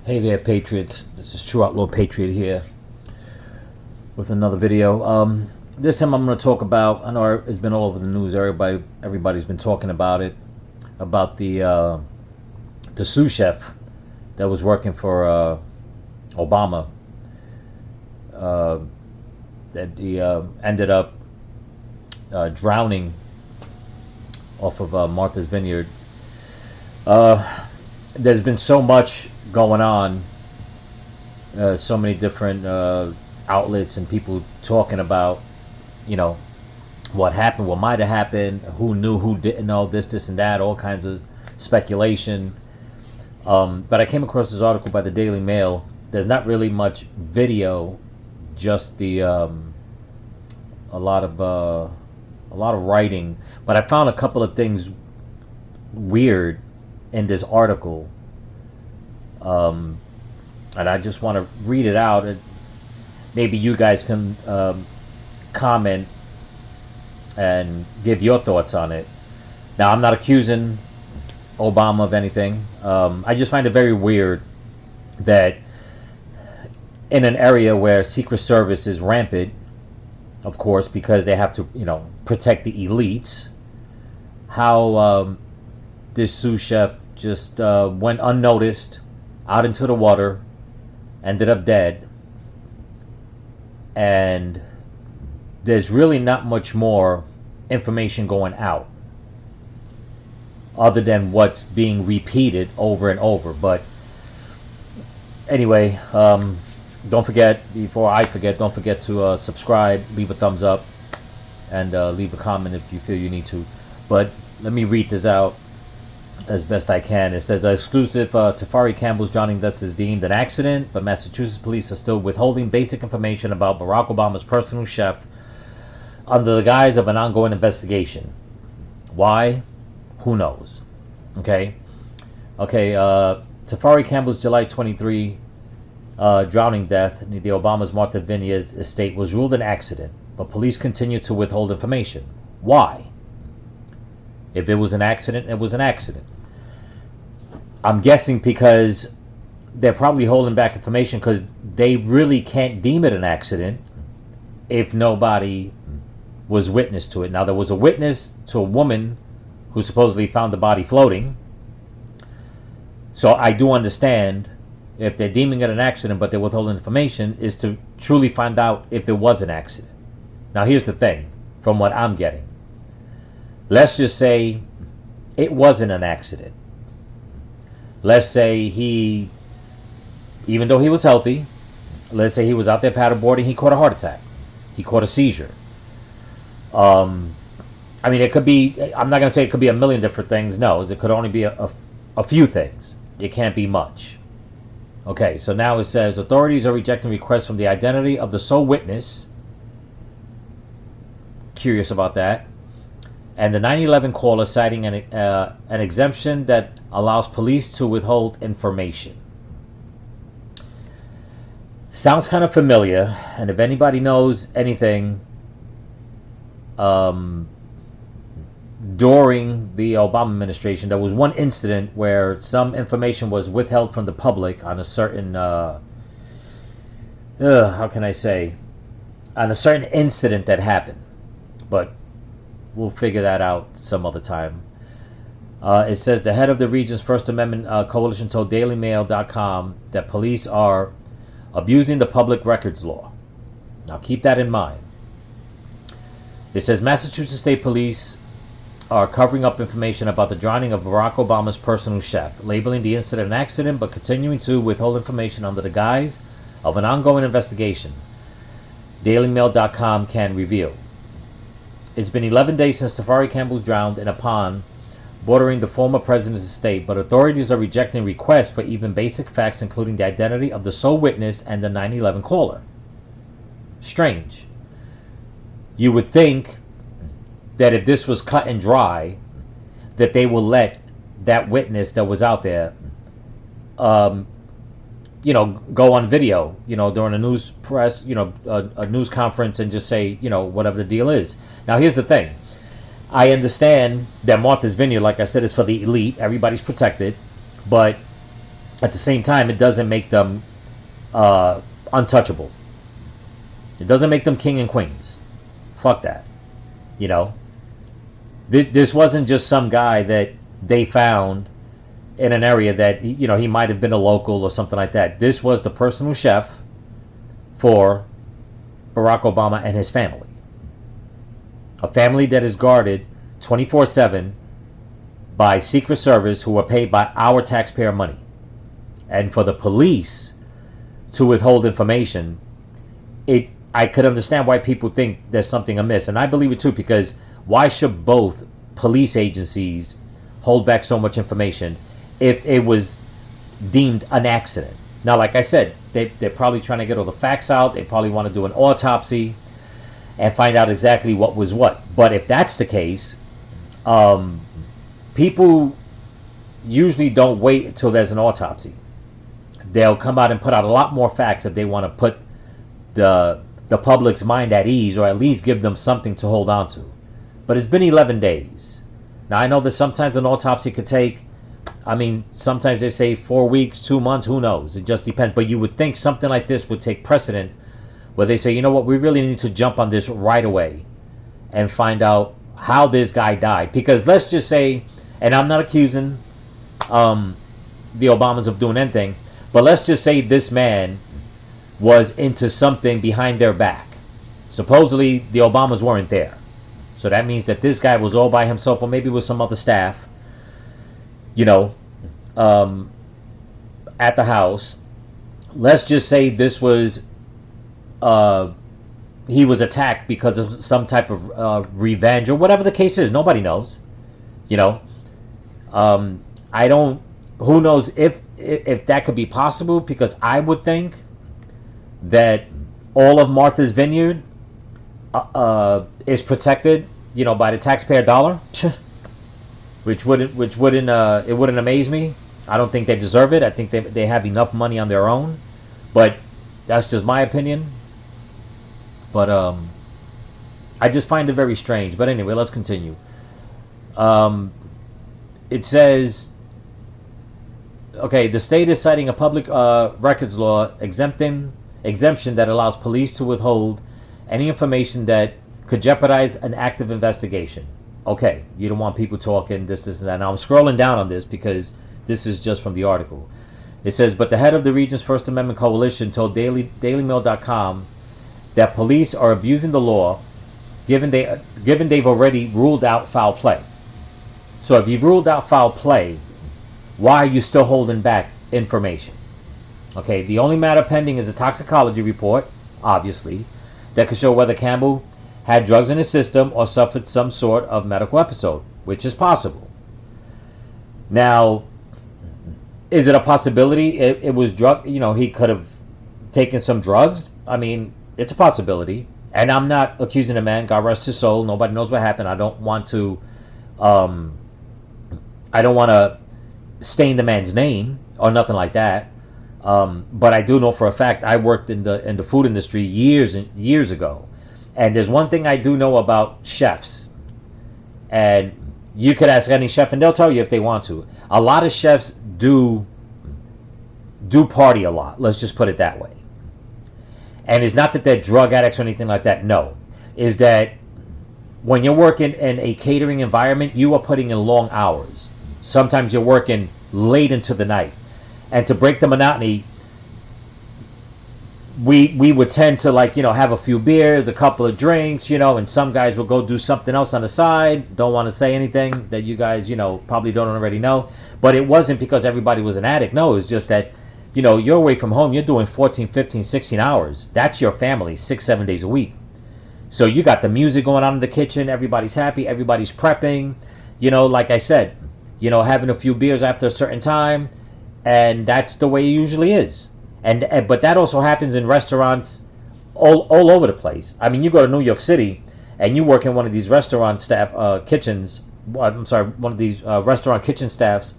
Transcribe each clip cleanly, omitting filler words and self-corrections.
Hey there, Patriots. This is True Outlaw Patriot here with another video. This time I'm going to talk about, I know it's been all over the news, everybody's been talking about it, about the sous chef that was working for Obama, that he ended up drowning off of Martha's Vineyard. There's been so much going on, so many different outlets and people talking about, what happened, what might have happened, who knew, who didn't know, this and that, all kinds of speculation. But I came across this article by the Daily Mail. There's not really much video, just the a lot of writing. But I found a couple of things weird in this article, and I just want to read it out, and maybe you guys can comment and give your thoughts on it. Now, I'm not accusing Obama of anything. I just find it very weird that in an area where Secret Service is rampant, of course, because they have to, protect the elites, how this sous chef just went unnoticed out into the water, ended up dead, and there's really not much more information going out other than what's being repeated over and over. But anyway, don't forget, before I forget, don't forget to subscribe, leave a thumbs up, and leave a comment if you feel you need to. But let me read this out as best I can. It says, exclusive, Tafari Campbell's drowning death is deemed an accident, but Massachusetts police are still withholding basic information about Barack Obama's personal chef under the guise of an ongoing investigation. Why? Who knows? Okay, Tafari Campbell's July 23 drowning death near the Obama's Martha Vineyard estate was ruled an accident, but police continue to withhold information. Why? If it was an accident, it was an accident. I'm guessing because they're probably holding back information because they really can't deem it an accident if nobody was witness to it. Now, there was a witness to a woman who supposedly found the body floating. So I do understand if they're deeming it an accident but they're withholding information is to truly find out if it was an accident. Now, here's the thing, from what I'm getting. Let's just say it wasn't an accident. Let's say even though he was healthy, let's say he was out there paddleboarding, he caught a heart attack. He caught a seizure. It could be, I'm not going to say it could be a million different things. No, it could only be a few things. It can't be much. Okay, so now it says, authorities are rejecting requests from the identity of the sole witness. Curious about that. And the 9/11 caller citing an exemption that allows police to withhold information. Sounds kind of familiar, and if anybody knows anything, during the Obama administration, there was one incident where some information was withheld from the public on a certain, how can I say, on a certain incident that happened. But we'll figure that out some other time. It says the head of the region's First Amendment coalition told DailyMail.com that police are abusing the public records law. Now keep that in mind. It says Massachusetts State Police are covering up information about the drowning of Barack Obama's personal chef, labeling the incident an accident but continuing to withhold information under the guise of an ongoing investigation. DailyMail.com can reveal. It's been 11 days since Tafari Campbell drowned in a pond bordering the former president's estate, but authorities are rejecting requests for even basic facts, including the identity of the sole witness and the 9/11 caller. Strange. You would think that if this was cut and dry, that they will let that witness that was out there, go on video, during a news press, a news conference, and just say, whatever the deal is. Now, here's the thing. I understand that Martha's Vineyard, like I said, is for the elite. Everybody's protected. But At the same time, it doesn't make them untouchable. It doesn't make them king and queens. Fuck that. You know, this wasn't just some guy that they found in an area that he might have been a local or something like that. This was the personal chef for Barack Obama and his family. A family that is guarded 24/7 by Secret Service who are paid by our taxpayer money. And for the police to withhold information, I could understand why people think there's something amiss. And I believe it too, because why should both police agencies hold back so much information if it was deemed an accident? Now, like I said, they're probably trying to get all the facts out. They probably want to do an autopsy and find out exactly what was what. But if that's the case, people usually don't wait until there's an autopsy. They'll come out and put out a lot more facts if they want to put the public's mind at ease, or at least give them something to hold on to. But it's been 11 days. Now, I know that sometimes an autopsy could take, sometimes they say 4 weeks, 2 months, who knows? It just depends. But you would think something like this would take precedent, where they say, you know what, we really need to jump on this right away and find out how this guy died. Because let's just say, and I'm not accusing the Obamas of doing anything, but let's just say this man was into something behind their back. Supposedly, the Obamas weren't there. So that means that this guy was all by himself, or maybe with some other staff, at the house. Let's just say this was, he was attacked because of some type of revenge, or whatever the case is. Nobody knows. I don't, who knows if that could be possible, because I would think that all of Martha's Vineyard is protected, by the taxpayer dollar, which wouldn't amaze me. I don't think they deserve it. I think they have enough money on their own, but that's just my opinion. But I just find it very strange. But anyway, let's continue. It says, okay, the state is citing a public records law exemption that allows police to withhold any information that could jeopardize an active investigation. Okay, you don't want people talking this and that. Now I'm scrolling down on this because this is just from the article. It says, but the head of the region's First Amendment Coalition told DailyMail.com that police are abusing the law, given they've already ruled out foul play. So if you've ruled out foul play, why are you still holding back information? Okay, the only matter pending is a toxicology report, obviously, that could show whether Campbell had drugs in his system or suffered some sort of medical episode, which is possible. Now, is it a possibility it was drug? He could have taken some drugs. It's a possibility. And I'm not accusing the man. God rest his soul. Nobody knows what happened. I don't want to stain the man's name or nothing like that. But I do know for a fact I worked in the food industry years and years ago, and there's one thing I do know about chefs, and you could ask any chef and they'll tell you if they want to. A lot of chefs do party a lot. Let's just put it that way. And it's not that they're drug addicts or anything like that. No, is that when you're working in a catering environment, you are putting in long hours. Sometimes you're working late into the night. And to break the monotony, we would tend to have a few beers, a couple of drinks, and some guys will go do something else on the side. Don't want to say anything that you guys, probably don't already know. But it wasn't because everybody was an addict. No, it was just that, you're away from home. You're doing 14, 15, 16 hours. That's your family, 6-7 days a week. So you got the music going on in the kitchen. Everybody's happy. Everybody's prepping. Like I said, having a few beers after a certain time. And that's the way it usually is. But that also happens in restaurants all over the place. You go to New York City and you work in one of these restaurant staff kitchens. One of these restaurant kitchen staffs,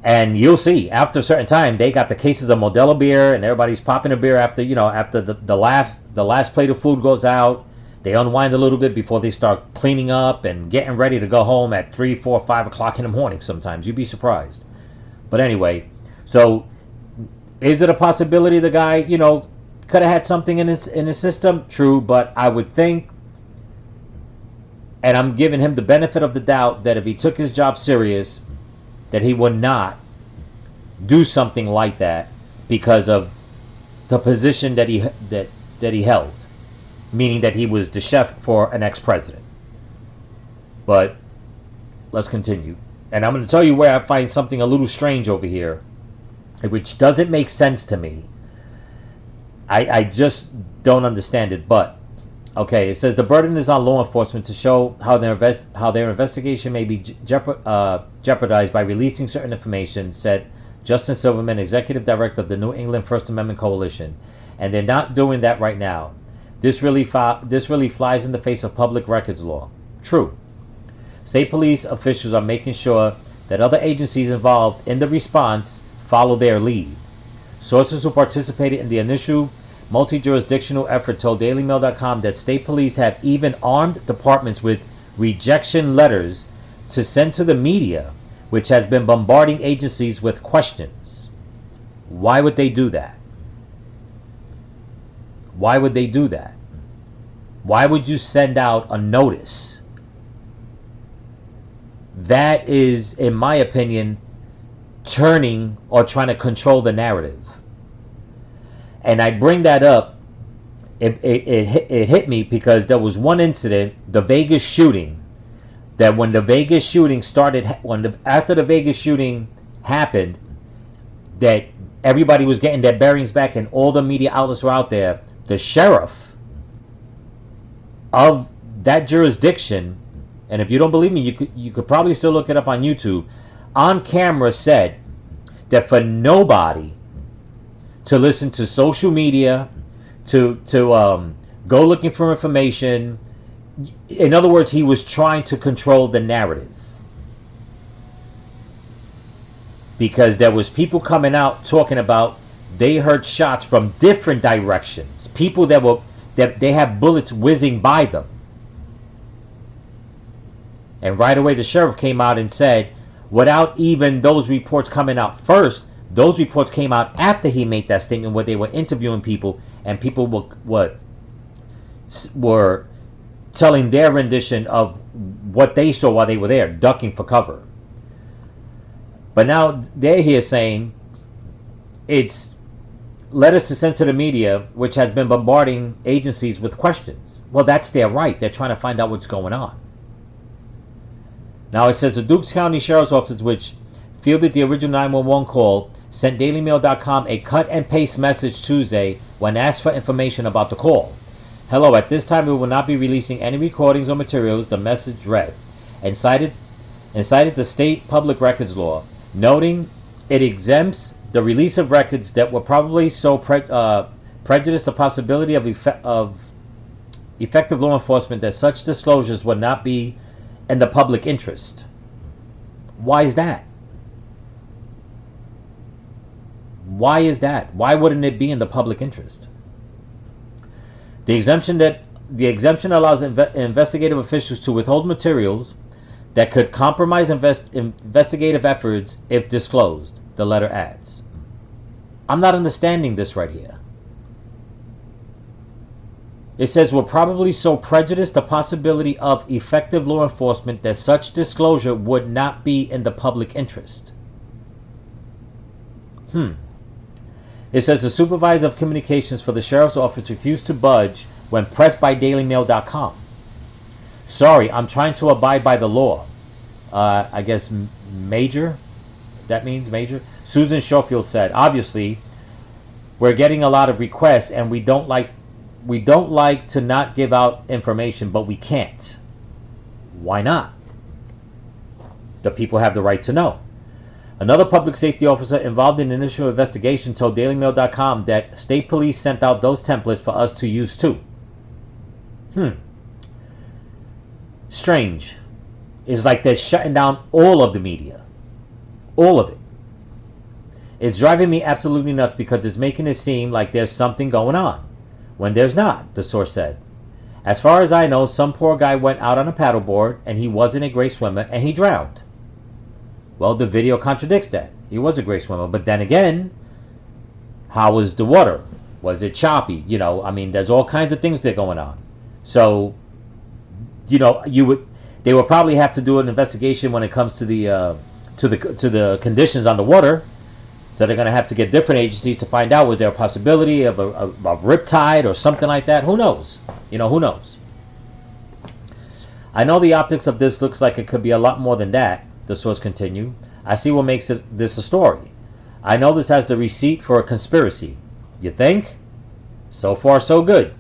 and you'll see after a certain time they got the cases of Modelo beer, and everybody's popping a beer after after the last plate of food goes out. They unwind a little bit before they start cleaning up and getting ready to go home at 3, 4, 5 o'clock in the morning. Sometimes you'd be surprised. But anyway, So, is it a possibility the guy, could have had something in his system? True, but I would think, and I'm giving him the benefit of the doubt, that if he took his job serious, that he would not do something like that because of the position that he held, meaning that he was the chef for an ex-president. But let's continue. And I'm going to tell you where I find something a little strange over here, which doesn't make sense to me. I just don't understand it. But okay, it says the burden is on law enforcement to show how their investigation may be jeopardized by releasing certain information, said Justin Silverman, executive director of the New England First Amendment Coalition, and they're not doing that right now. This really flies in the face of public records law. True. State police officials are making sure that other agencies involved in the response follow their lead. Sources who participated in the initial multi-jurisdictional effort told DailyMail.com that state police have even armed departments with rejection letters to send to the media, which has been bombarding agencies with questions. Why would they do that? Why would they do that? Why would you send out a notice? That is, in my opinion, turning or trying to control the narrative. And I bring that up, it hit me because there was one incident, the Vegas shooting, that when the Vegas shooting started, after the Vegas shooting happened, that everybody was getting their bearings back and all the media outlets were out there. The sheriff of that jurisdiction, and if you don't believe me, you could probably still look it up on YouTube, on camera said that for nobody to listen to social media, to go looking for information. In other words, he was trying to control the narrative. Because there was people coming out talking about they heard shots from different directions. People that they have bullets whizzing by them. And right away the sheriff came out and said, without even those reports coming out first, those reports came out after he made that statement where they were interviewing people and people were telling their rendition of what they saw while they were there, ducking for cover. But now they're here saying it's letters to send to the media, which has been bombarding agencies with questions. Well, that's their right. They're trying to find out what's going on. Now it says the Dukes County Sheriff's Office, which fielded the original 911 call, sent DailyMail.com a cut and paste message Tuesday when asked for information about the call. Hello, at this time we will not be releasing any recordings or materials, the message read, and cited the state public records law, noting it exempts the release of records that were probably so prejudice the possibility of effective law enforcement that such disclosures would not be in the public interest. Why is that? Why is that? Why wouldn't it be in the public interest? The exemption allows investigative officials to withhold materials that could compromise investigative efforts if disclosed, the letter adds. I'm not understanding this right here. It says will probably so prejudice the possibility of effective law enforcement that such disclosure would not be in the public interest. It says the supervisor of communications for the sheriff's office refused to budge when pressed by DailyMail.com. Sorry, I'm trying to abide by the law. I guess Major? That means Major? Susan Schofield said, obviously, we're getting a lot of requests and we don't like to not give out information, but we can't. Why not? The people have the right to know. Another public safety officer involved in the initial investigation told DailyMail.com that state police sent out those templates for us to use too. Strange. It's like they're shutting down all of the media. All of it. It's driving me absolutely nuts because it's making it seem like there's something going on, when there's not, the source said. As far as I know, some poor guy went out on a paddleboard and he wasn't a great swimmer and he drowned. Well, the video contradicts that. He was a great swimmer. But then again, how was the water? Was it choppy? You know, I mean, there's all kinds of things that are going on. So, you know, they would probably have to do an investigation when it comes to the conditions on the water. So they're going to have to get different agencies to find out, was there a possibility of a riptide or something like that? Who knows? You know, who knows? I know the optics of this looks like it could be a lot more than that, the source continued. I see what makes this a story. I know this has the receipt for a conspiracy. You think? So far, so good.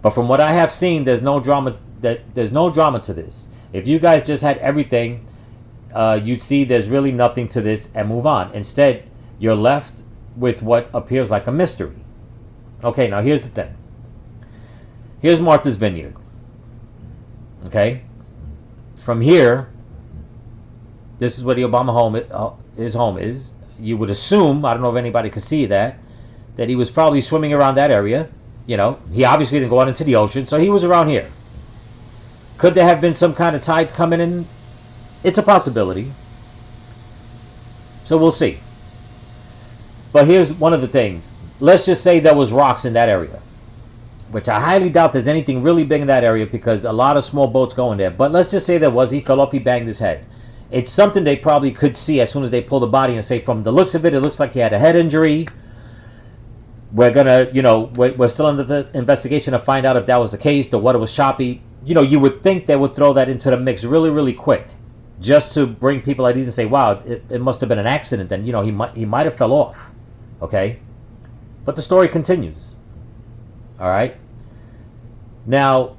But from what I have seen, there's no drama. There's no drama to this. If you guys just had everything, you'd see there's really nothing to this and move on. Instead, you're left with what appears like a mystery. Okay, now here's the thing. Here's Martha's Vineyard. Okay? From here, this is where the Obama home, his home is. You would assume, I don't know if anybody could see that he was probably swimming around that area. You know, he obviously didn't go out into the ocean, so he was around here. Could there have been some kind of tides coming in? It's a possibility. So we'll see. But here's one of the things. Let's just say there was rocks in that area, which I highly doubt there's anything really big in that area because a lot of small boats go in there. But let's just say there was. He fell off, he banged his head. It's something they probably could see as soon as they pull the body and say, from the looks of it, it looks like he had a head injury. We're going to, you know, we're still in the investigation to find out if that was the case. The water was choppy. You know, you would think they would throw that into the mix really, really quick, just to bring people at ease and say, wow, it must have been an accident. Then, you know, he might have fell off. Okay? But the story continues. All right? Now,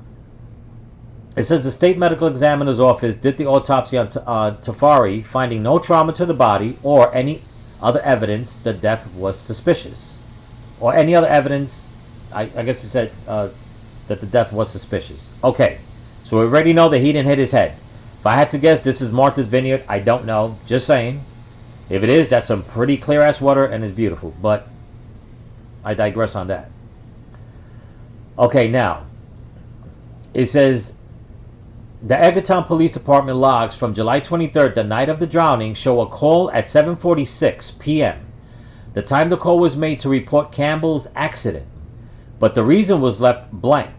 it says the state medical examiner's office did the autopsy on Tafari, finding no trauma to the body or any other evidence the death was suspicious. Or any other evidence, I guess it said that the death was suspicious. Okay, so we already know that he didn't hit his head. If I had to guess, this is Martha's Vineyard. I don't know. Just saying. If it is, that's some pretty clear-ass water and it's beautiful. But I digress on that. Okay, now. It says, the Edgartown Police Department logs from July 23rd, the night of the drowning, show a call at 7:46 p.m. The time the call was made to report Campbell's accident, but the reason was left blank.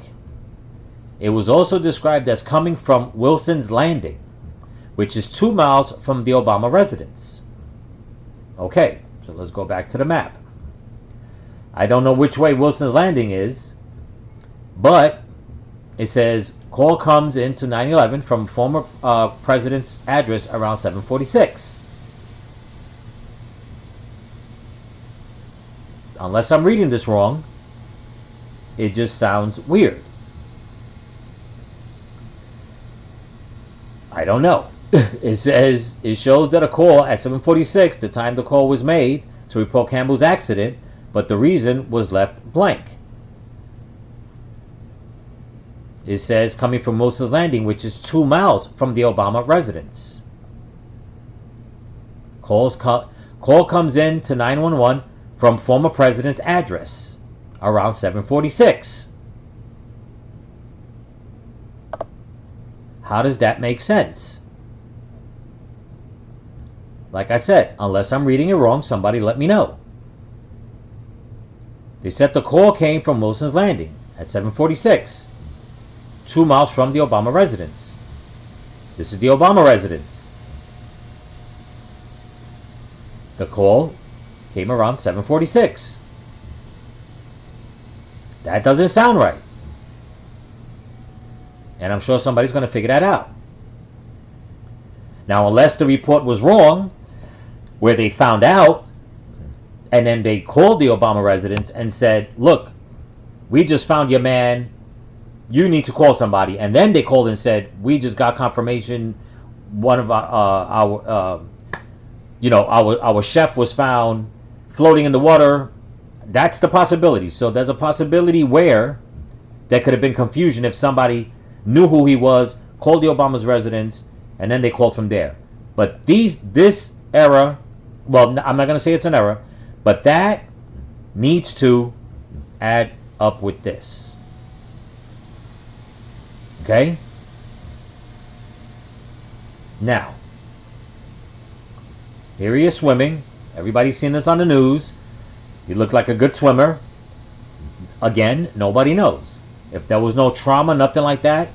It was also described as coming from Wilson's Landing, which is 2 miles from the Obama residence. Okay, so let's go back to the map. I don't know which way Wilson's Landing is, but it says call comes into 911 from former president's address around 7:46. Unless I'm reading this wrong, it just sounds weird. I don't know. It says it shows that a call at 7:46, the time the call was made to report Campbell's accident, but the reason was left blank. It says coming from Wilson's Landing, which is 2 miles from the Obama residence. Call comes in to 911 from former president's address around 7:46. How does that make sense? Like I said, unless I'm reading it wrong, somebody let me know. They said the call came from Wilson's Landing at 7:46, 2 miles from the Obama residence. This is the Obama residence. The call came around 7:46. That doesn't sound right. And I'm sure somebody's going to figure that out. Now, unless the report was wrong, where they found out, and then they called the Obama residence and said, look, we just found your man, you need to call somebody. And then they called and said, we just got confirmation one of our chef was found floating in the water. That's the possibility. So there's a possibility where there could have been confusion if somebody knew who he was, called the Obama's residence, and then they called from there. But this error, well, I'm not going to say it's an error, but that needs to add up with this. Okay? Now, Here he is swimming. Everybody's seen this on the news. He looked like a good swimmer. Again, nobody knows. If there was no trauma, nothing like that,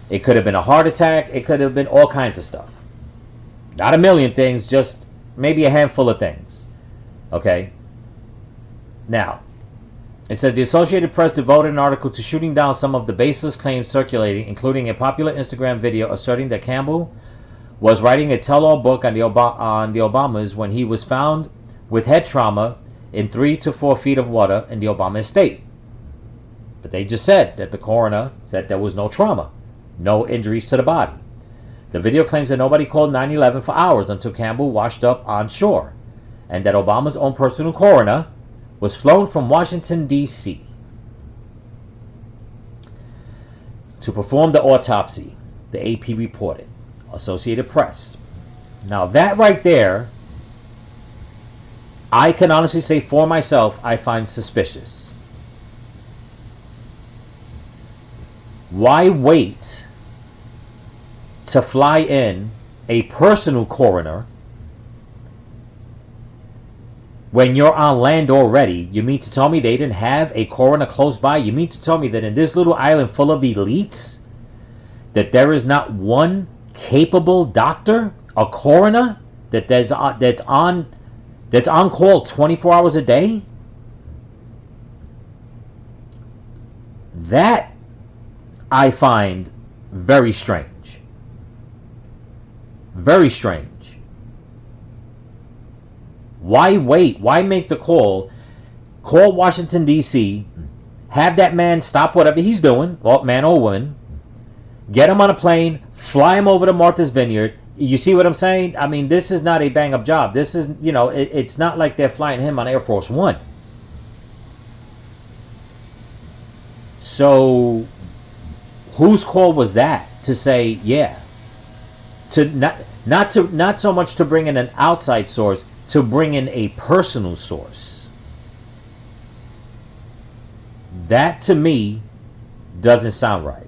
it could have been a heart attack. It could have been all kinds of stuff. Not a million things, just maybe a handful of things. Okay? Now, it says the Associated Press devoted an article to shooting down some of the baseless claims circulating, including a popular Instagram video asserting that Campbell was writing a tell-all book on the Obamas when he was found with head trauma in 3 to 4 feet of water in the Obama estate. But they just said that the coroner said there was no trauma, no injuries to the body. The video claims that nobody called 911 for hours until Campbell washed up on shore, and that Obama's own personal coroner was flown from Washington, D.C. to perform the autopsy, the AP reported. Associated Press. Now that right there, I can honestly say for myself, I find suspicious. Why wait to fly in a personal coroner when you're on land already? You mean to tell me they didn't have a coroner close by? You mean to tell me that in this little island full of elites, that there is not one capable doctor, a coroner, that's on call 24 hours a day? That I find very strange. Very strange. Why wait? Why make the call? Call Washington, D.C., have that man stop whatever he's doing, man or woman, get him on a plane, fly him over to Martha's Vineyard. You see what I'm saying? I mean, this is not a bang-up job. This is, it's not like they're flying him on Air Force One. So, whose call was that to say, yeah, to not so much to bring in an outside source, to bring in a personal source? That to me doesn't sound right.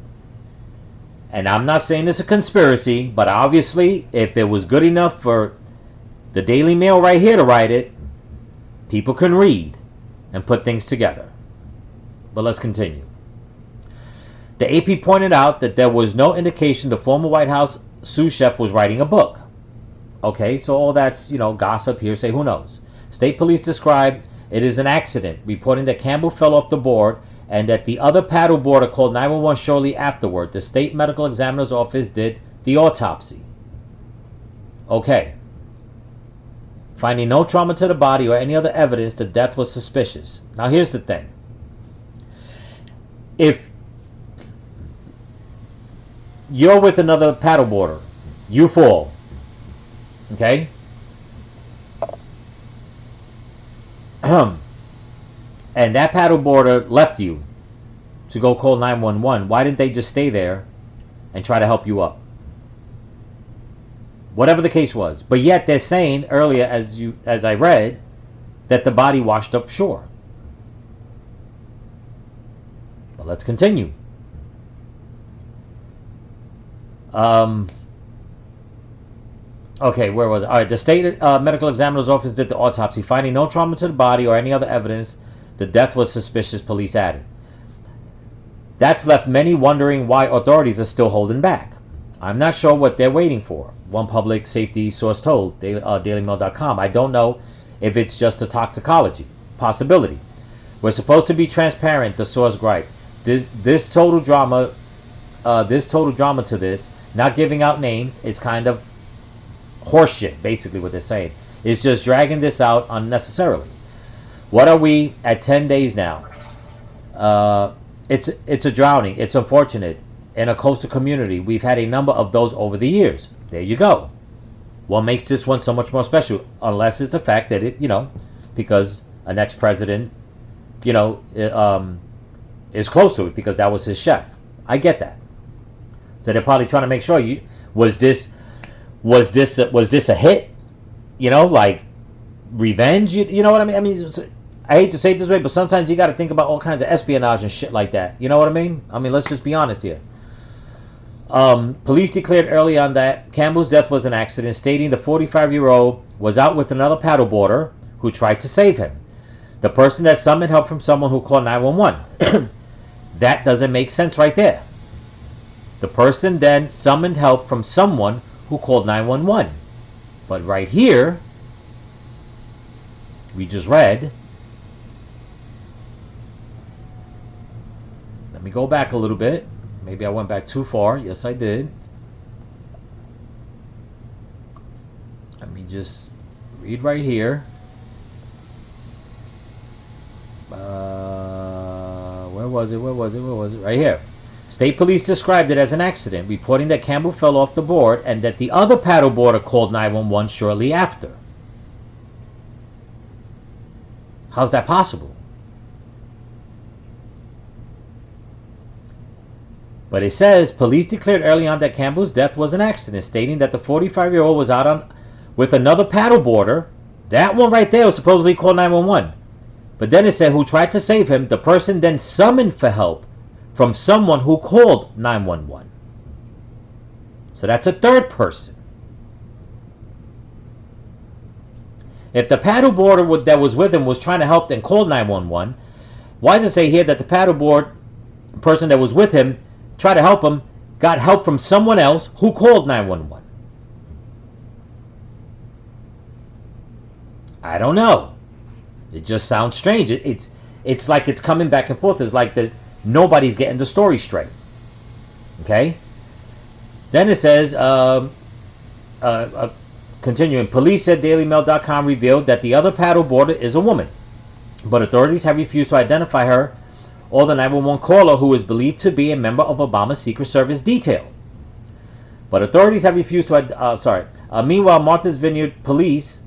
And I'm not saying it's a conspiracy, but obviously, if it was good enough for the Daily Mail right here to write it, people can read and put things together. But let's continue. The AP pointed out that there was no indication the former White House sous chef was writing a book. Okay, so all that's, gossip, hearsay, who knows. State police described it as an accident, reporting that Campbell fell off the board and that the other paddleboarder called 911 shortly afterward. The state medical examiner's office did the autopsy. Okay. Finding no trauma to the body or any other evidence, the death was suspicious. Now here's the thing. If you're with another paddleboarder, you fall, okay? And that paddleboarder left you to go call 911. Why didn't they just stay there and try to help you up? Whatever the case was. But yet they're saying earlier, as I read, that the body washed up shore. Well, let's continue. Okay, where was it? All right, the state medical examiner's office did the autopsy, finding no trauma to the body or any other evidence. The death was suspicious, police added. That's left many wondering why authorities are still holding back. I'm not sure what they're waiting for, one public safety source told DailyMail.com. I don't know if it's just a toxicology possibility. We're supposed to be transparent, the source griped. This total drama to this, not giving out names, it's kind of horseshit, basically what they're saying. It's just dragging this out unnecessarily. What are we at 10 days now? It's a drowning. It's unfortunate. In a coastal community, we've had a number of those over the years. There you go. What makes this one so much more special? Unless it's the fact that it, because an ex-president, is close to it because that was his chef. I get that. So they're probably trying to make sure was this a hit? Like revenge? You know what I mean? I mean, I hate to say it this way, but sometimes you got to think about all kinds of espionage and shit like that. You know what I mean? I mean, let's just be honest here. Police declared early on that Campbell's death was an accident, stating the 45-year-old was out with another paddleboarder who tried to save him. The person that summoned help from someone who called 911. That doesn't make sense right there. The person then summoned help from someone who called 911. But right here, we just read. Let me go back a little bit. Maybe I went back too far. Yes, I did. Let me just read right here. Where was it? Right here. State police described it as an accident, reporting that Campbell fell off the board and that the other paddleboarder called 911 shortly after. How's that possible? But it says police declared early on that Campbell's death was an accident, stating that the 45-year-old was out with another paddleboarder. That one right there was supposedly called 911. But then it said who tried to save him. The person then summoned for help from someone who called 911. So that's a third person. If the paddleboarder that was with him was trying to help and called 911, why does it say here that the paddleboard person that was with him tried to help him, got help from someone else who called 911? I don't know. It just sounds strange. It's like it's coming back and forth. It's like nobody's getting the story straight. Okay? Then it says, continuing, police said DailyMail.com revealed that the other paddleboarder is a woman, but authorities have refused to identify her or the 911 caller, who is believed to be a member of Obama's Secret Service detail. But authorities have refused to. Meanwhile, Martha's Vineyard police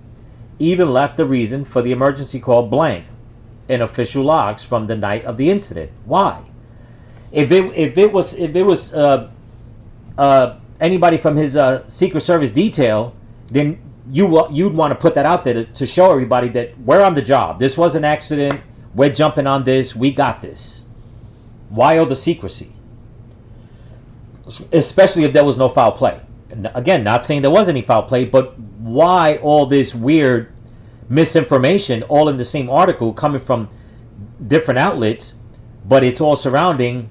even left the reason for the emergency call blank in official logs from the night of the incident. Why? If it was anybody from his Secret Service detail, then you'd want to put that out there to show everybody that we're on the job. This was an accident. We're jumping on this. We got this. Why all the secrecy? Especially if there was no foul play. Again, not saying there was any foul play, but why all this weird misinformation all in the same article coming from different outlets, but it's all surrounding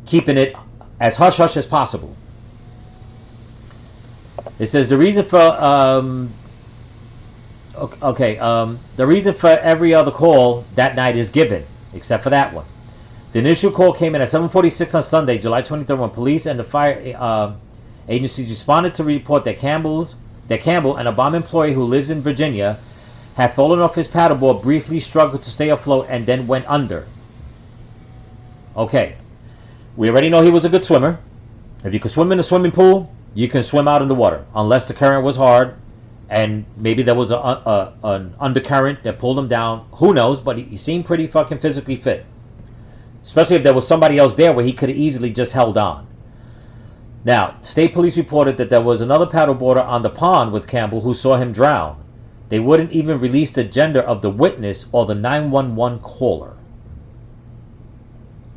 keeping it as hush-hush as possible. It says the reason for the reason for every other call that night is given, except for that one. The initial call came in at 7:46 on Sunday, July 23rd, when police and the fire agencies responded to report that Campbell, an Obama employee who lives in Virginia, had fallen off his paddleboard, briefly struggled to stay afloat, and then went under. Okay, we already know he was a good swimmer. If you can swim in a swimming pool, you can swim out in the water, unless the current was hard and maybe there was an undercurrent that pulled him down. Who knows? But he seemed pretty fucking physically fit, especially if there was somebody else there where he could have easily just held on. Now, state police reported that there was another paddleboarder on the pond with Campbell who saw him drown. They wouldn't even release the gender of the witness or the 911 caller.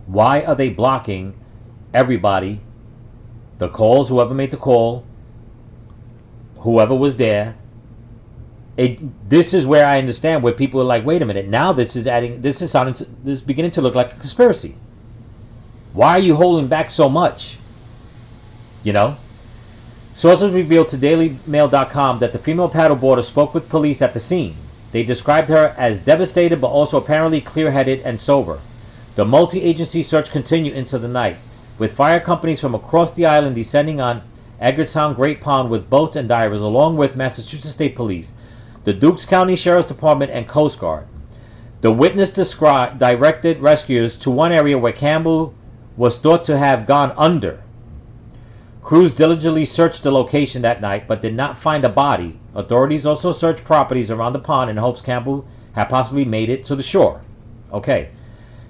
Why are they blocking everybody? The calls, whoever made the call, whoever was there. This is where I understand where people are like, wait a minute, now this is beginning to look like a conspiracy. Why are you holding back so much? You know? Sources revealed to DailyMail.com that the female paddleboarder spoke with police at the scene. They described her as devastated but also apparently clear-headed and sober. The multi-agency search continued into the night, with fire companies from across the island descending on Edgartown Great Pond with boats and divers, along with Massachusetts State Police, the Dukes County Sheriff's Department, and Coast Guard. The witness directed rescuers to one area where Campbell was thought to have gone under. Crews diligently searched the location that night, but did not find a body. Authorities also searched properties around the pond in hopes Campbell had possibly made it to the shore. Okay.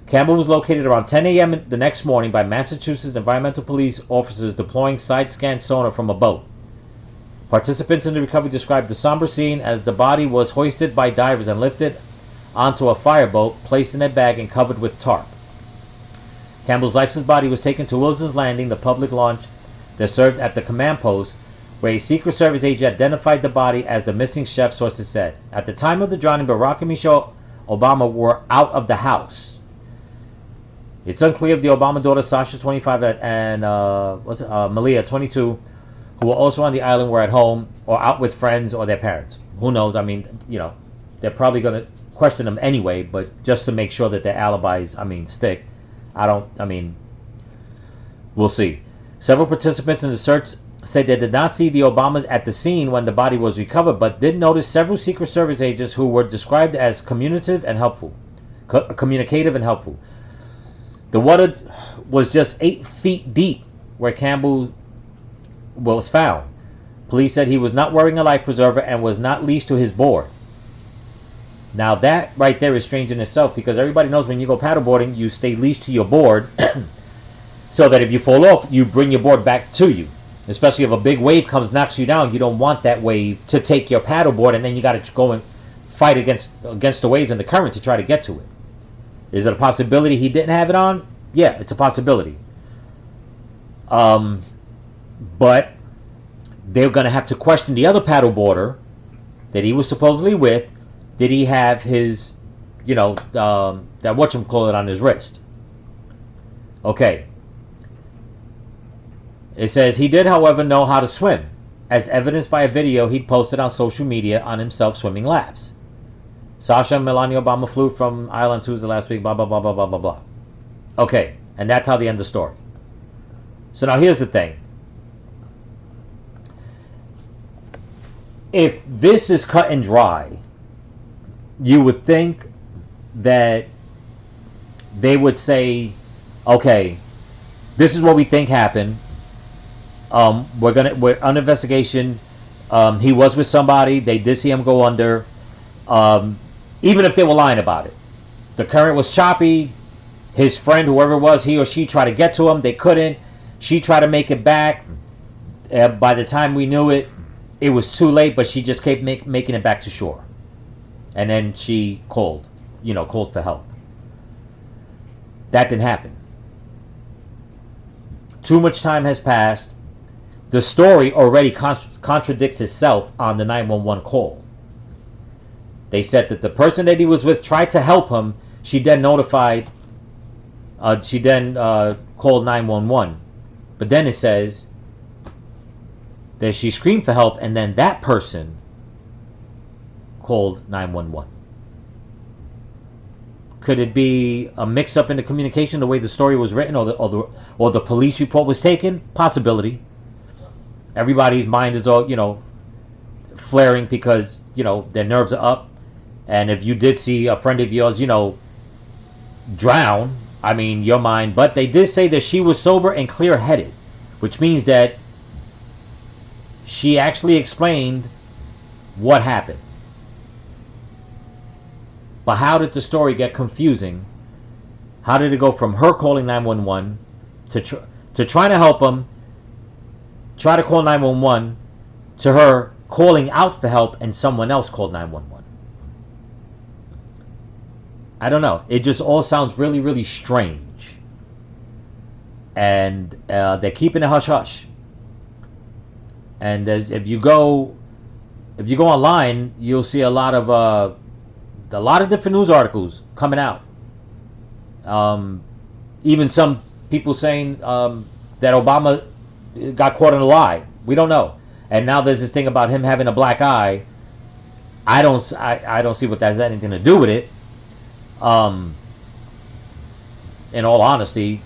Campbell was located around 10 a.m. the next morning by Massachusetts Environmental Police officers deploying side-scan sonar from a boat. Participants in the recovery described the somber scene as the body was hoisted by divers and lifted onto a fireboat, placed in a bag and covered with tarp. Campbell's lifeless body was taken to Wilson's Landing, the public launch that served at the command post, where a Secret Service agent identified the body as the missing chef, sources said. At the time of the drowning, Barack and Michelle Obama were out of the house. It's unclear if the Obama daughter, Sasha, 25, and Malia, 22, who were also on the island, were at home or out with friends or their parents. Who knows? I mean, they're probably going to question them anyway, but just to make sure that their alibis, stick. We'll see. Several participants in the search said they did not see the Obamas at the scene when the body was recovered, but did notice several Secret Service agents who were described as communicative and helpful. The water was just 8 feet deep where Campbell was found. Police said he was not wearing a life preserver and was not leashed to his board. Now that right there is strange in itself, because everybody knows when you go paddleboarding, you stay leashed to your board so that if you fall off, you bring your board back to you. Especially if a big wave comes, knocks you down, you don't want that wave to take your paddleboard, and then you got to go and fight against the waves and the current to try to get to it. Is it a possibility he didn't have it on? Yeah, it's a possibility. But they're going to have to question the other paddleboarder that he was supposedly with. Did he have his, that whatchamacallit on his wrist? Okay. It says he did, however, know how to swim, as evidenced by a video he'd posted on social media on himself swimming laps. Sasha and Melania Obama flew from Ireland Tuesday last week, blah, blah, blah, blah, blah, blah, blah. Okay, and that's how they end the story. So now here's the thing. If this is cut and dry, you would think that they would say, okay, this is what we think happened. We're on investigation. He was with somebody. They did see him go under. Even if they were lying about it, the current was choppy. His friend, whoever it was, he or she tried to get to him. They couldn't. She tried to make it back. By the time we knew it, it was too late. But she just kept making it back to shore, and then she called for help. That didn't happen. Too much time has passed. The story already contradicts itself on the 911 call. They said that the person that he was with tried to help him. She then notified. She then called 911. But then it says that she screamed for help, and then that person called 911. Could it be a mix-up in the communication, the way the story was written, or the police report was taken? Possibility. Everybody's mind is all, flaring because, their nerves are up. And if you did see a friend of yours, drown, your mind. But they did say that she was sober and clear-headed, which means that she actually explained what happened. But how did the story get confusing? How did it go from her calling 911 to trying to help him, try to call 911, to her calling out for help and someone else called 911? I don't know. It just all sounds really, really strange. And they're keeping it hush-hush. And if you go online, you'll see a lot of different news articles coming out. Even some people saying that Obama got caught in a lie. We don't know. And now there's this thing about him having a black eye. I don't see what that has anything to do with it. In all honesty,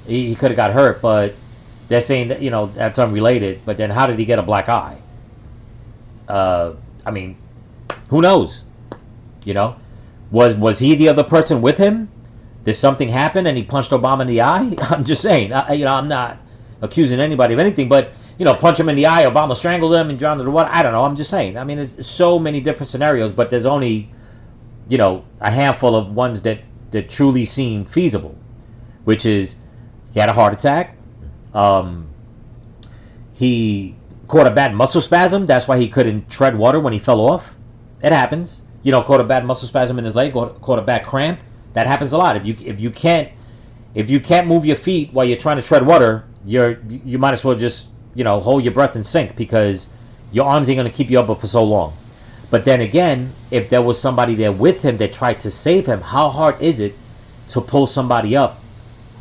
he could have got hurt, but they're saying that that's unrelated. But then how did he get a black eye? Who knows? Was he the other person with him? Did something happen and he punched Obama in the eye? I'm just saying. I'm not accusing anybody of anything, but punch him in the eye. Obama strangled him and drowned in the water. I don't know. I'm just saying. It's so many different scenarios, but there's only a handful of ones that truly seem feasible, which is he had a heart attack. He caught a bad muscle spasm. That's why he couldn't tread water when he fell off. It happens. Caught a bad muscle spasm in his leg, caught a bad cramp. That happens a lot. If you can't move your feet while you're trying to tread water, you might as well just, hold your breath and sink, because your arms ain't going to keep you up for so long. But then again, if there was somebody there with him that tried to save him, how hard is it to pull somebody up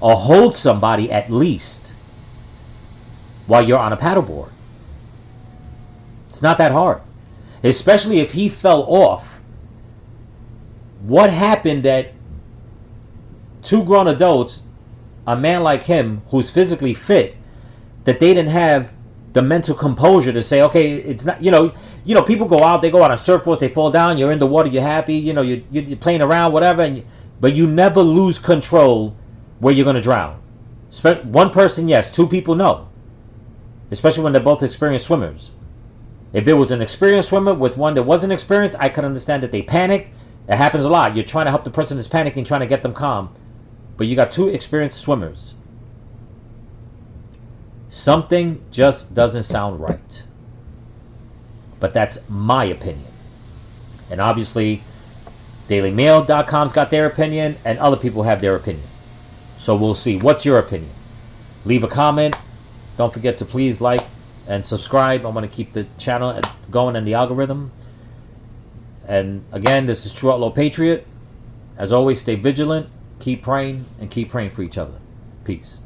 or hold somebody at least while you're on a paddleboard? It's not that hard, especially if he fell off. What happened that two grown adults, a man like him who's physically fit, that they didn't have the mental composure to say, okay, it's not, people go out, they go out on surfboards, they fall down, you're in the water, you're happy, you're playing around, whatever, but you never lose control where you're going to drown. One person, yes. Two people, no. Especially when they're both experienced swimmers. If it was an experienced swimmer with one that wasn't experienced, I could understand that they panic. It happens a lot. You're trying to help the person that's panicking, trying to get them calm. But you got two experienced swimmers. Something just doesn't sound right. But that's my opinion. And obviously, DailyMail.com's got their opinion, and other people have their opinion. So we'll see. What's your opinion? Leave a comment. Don't forget to please like and subscribe. I want to keep the channel going and the algorithm. And again, this is True Outlaw Patriot. As always, stay vigilant, keep praying, and keep praying for each other. Peace.